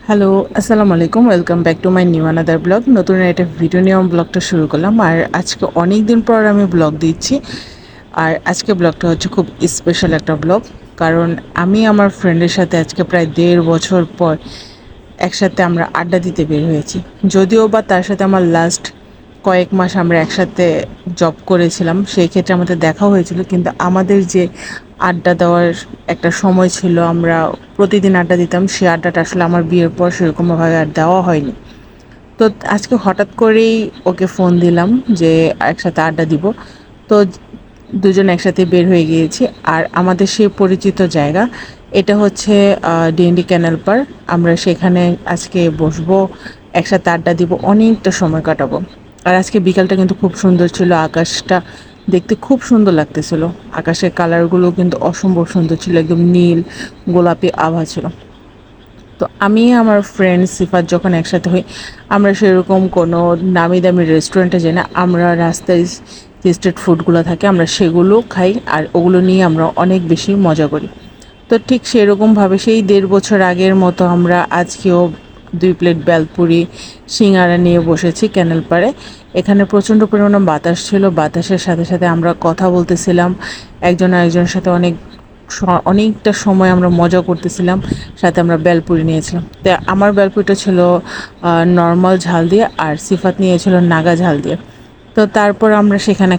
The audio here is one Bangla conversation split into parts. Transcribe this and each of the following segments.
হ্যালো, আসসালামু আলাইকুম। Welcome back to my new another blog. নতুন একটা ভিডিও নিয়ে আমি ব্লগটা শুরু করলাম। আর আজকে অনেক দিন পর আমি ব্লগ দিচ্ছি। আর আজকে ব্লগটা হচ্ছে খুব স্পেশাল একটা ব্লগ। কারণ আমি আমার ফ্রেন্ডের সাথে আজকে প্রায় 1.5 বছর পর একসাথে আমরা আড্ডা দিতে বের হয়েছি। যদিও বা তার সাথে আমার লাস্ট কয়েক মাস আমরা একসাথে জব করেছিলাম, সেই ক্ষেত্রে আমাদের দেখা হয়েছিল, কিন্তু আমাদের যে আড্ডা দেওয়ার একটা সময় ছিল, আমরা প্রতিদিন আড্ডা দিতাম, সেই আড্ডাটা আসলে আমার বিয়ের পর সেরকমভাবে আর দেওয়া হয়নি। তো আজকে হঠাৎ করেই ওকে ফোন দিলাম যে একসাথে আড্ডা দিব। তো দুজন একসাথে বের হয়ে গিয়েছি। আর আমাদের সেই পরিচিত জায়গা, এটা হচ্ছে ডিএনডি ক্যানেল পার। আমরা সেখানে আজকে বসবো, একসাথে আড্ডা দিব, অনেকটা সময় কাটাবো। আর আজকে বিকালটা কিন্তু খুব সুন্দর ছিল, আকাশটা দেখতে খুব সুন্দর লাগতেছিল। আকাশের কালারগুলো কিন্তু অসম্ভব সুন্দর ছিল, একদম নীল গোলাপি আভা ছিল। তো আমি আমার ফ্রেন্ড সিফাত যখন একসাথে হই, আমরা সেরকম কোনো নামি দামি রেস্টুরেন্টে যাই না, আমরা রাস্তায় যে স্ট্রিট ফুডগুলো থাকে আমরা সেগুলো খাই, আর ওগুলো নিয়ে আমরা অনেক বেশি মজা করি। তো ঠিক সেরকমভাবে সেই 1.5 বছর আগের মতো আমরা আজকেও 2 প্লেট বেলপুরি সিঙ্গারা নিয়ে বসেছি ক্যানেল পাড়ে। এখানে প্রচণ্ড পরিমাণে বাতাস ছিল, বাতাসের সাথে সাথে আমরা কথা বলতেছিলাম, একজন আরেকজনের সাথে অনেকটা সময় আমরা মজা করতেছিলাম। সাথে আমরা বেলপুরি নিয়েছিলাম। তো আমার বেলপুরিটা ছিল নর্মাল ঝাল দিয়ে, আর সিফাত নিয়েছিল নাগা ঝাল দিয়ে। তো তারপর আমরা সেখানে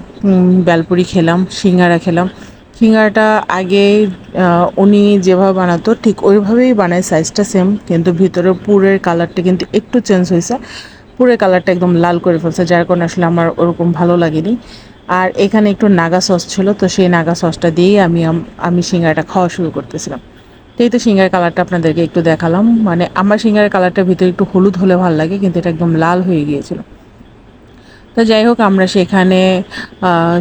বেলপুরি খেলাম, সিঙ্গারা খেলাম। সিঙ্গারাটা আগে উনি যেভাবে বানাতো ঠিক ওইভাবেই বানায়, সাইজটা সেম, কিন্তু ভিতরে পুরের কালারটা কিন্তু একটু চেঞ্জ হয়েছে। পুরের কালারটা একদম লাল করে ফেলছে, যার কারণে আসলে আমার ওরকম ভালো লাগেনি। আর এখানে একটু নাগা সস ছিল, তো সেই নাগা সসটা দিয়েই আমি সিঙ্গারাটা খাওয়া শুরু করতেছিলাম। তো এই তো সিঙ্গারের কালারটা আপনাদেরকে একটু দেখালাম। মানে আমার সিঙ্গারের কালারটার ভিতরে একটু হলুদ হলে ভালো লাগে, কিন্তু এটা একদম লাল হয়ে গিয়েছিল। তো যাই হোক, আমরা সেখানে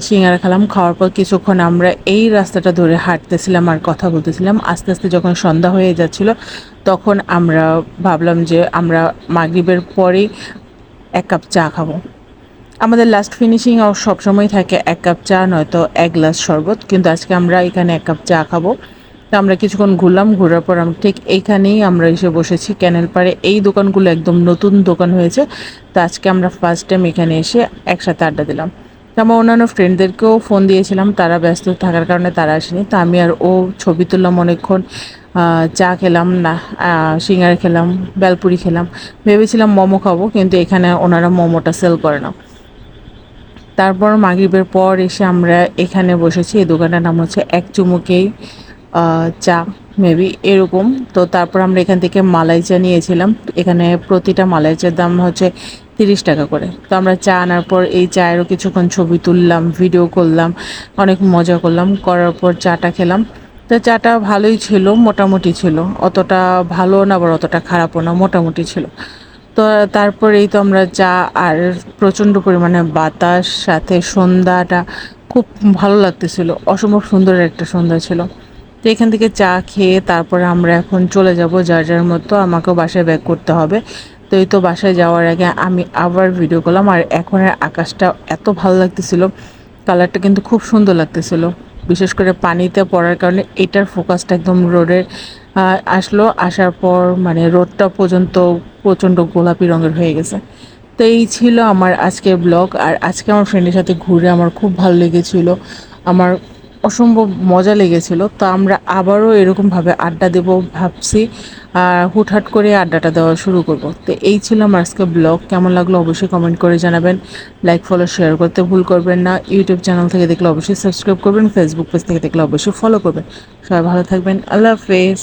সিঙ্গারা খেলাম। খাওয়ার পর কিছুক্ষণ আমরা এই রাস্তাটা ধরে হাঁটতেছিলাম আর কথা বলতেছিলাম। আস্তে আস্তে যখন সন্ধ্যা হয়ে যাচ্ছিল, তখন আমরা ভাবলাম যে আমরা মাগরিবের পরেই 1 কাপ চা খাবো। আমাদের লাস্ট ফিনিশিং সবসময় থাকে 1 কাপ চা, নয়তো 1 গ্লাস শরবত, কিন্তু আজকে আমরা এখানে 1 কাপ চা খাবো। তো আমরা কিছুক্ষণ ঘুরলাম, ঘোরার পর আমরা ঠিক এইখানেই আমরা এসে বসেছি ক্যানেল পাড়ে। এই দোকানগুলো একদম নতুন দোকান হয়েছে। তো আজকে আমরা ফার্স্ট টাইম এখানে এসে একসাথে আড্ডা দিলাম। তো আমার অন্যান্য ফ্রেন্ডদেরকেও ফোন দিয়েছিলাম, তারা ব্যস্ত থাকার কারণে তারা আসেনি। তো আমি আর ও ছবি তুললাম অনেকক্ষণ, চা খেলাম, না সিঙ্গারা খেলাম, বেলপুরি খেলাম। ভেবেছিলাম মোমো খাবো, কিন্তু এখানে ওনারা মোমোটা সেল করে না। তারপর মাগরিবের পর এসে আমরা এখানে বসেছি। এই দোকানটার নাম হচ্ছে এক চুমুকেই চা, মেবি এরকম। তো তারপর আমরা এখান থেকে মালাই চা নিয়েছিলাম। এখানে প্রতিটা মালাই চার দাম হচ্ছে 30 টাকা করে। তো আমরা চা আনার পর এই চায়েরও কিছুক্ষণ ছবি তুললাম, ভিডিও করলাম, অনেক মজা করলাম। করার পর চাটা খেলাম। তো চাটা ভালোই ছিল, মোটামুটি ছিল, অতটা ভালো না আবার অতটা খারাপও না, মোটামুটি ছিল। তো তারপর এই তো আমরা চা আর প্রচণ্ড পরিমাণে বাতাস, সাথে সন্ধ্যাটা খুব ভালো লাগতেছিল, অসম্ভব সুন্দর একটা সন্ধ্যা ছিল। তো এখান থেকে চা খেয়ে তারপরে আমরা এখন চলে যাব যার যার মতো, আমাকেও বাসায় ব্যাক করতে হবে। তো এই তো বাসায় যাওয়ার আগে আমি আবার ভিডিও করলাম। আর এখনের আকাশটা এত ভালো লাগতেছিল, কালারটা কিন্তু খুব সুন্দর লাগতেছিল, বিশেষ করে পানিতে পড়ার কারণে এটার ফোকাসটা একদম রোডের আসলো। আসার পর মানে রোডটা পর্যন্ত প্রচণ্ড গোলাপি রঙের হয়ে গেছে। তো এই ছিল আমার আজকের ব্লগ। আর আজকে আমার ফ্রেন্ডের সাথে ঘুরে আমার খুব ভালো লেগেছিল, আমার অসম্ভব মজা লেগেছিল। তো আমরা আবারও এরকমভাবে আড্ডা দেবো ভাবছি, আর হুটহাট করে আড্ডাটা দেওয়া শুরু করব। তো এই ছিল আমার আজকের ব্লগ। কেমন লাগলো অবশ্যই কমেন্ট করে জানাবেন। লাইক ফলো শেয়ার করতে ভুল করবেন না। ইউটিউব চ্যানেল থেকে দেখলে অবশ্যই সাবস্ক্রাইব করবেন, ফেসবুক পেজ থেকে দেখলে অবশ্যই ফলো করবেন। সবাই ভালো থাকবেন, আল্লাহ হাফেজ।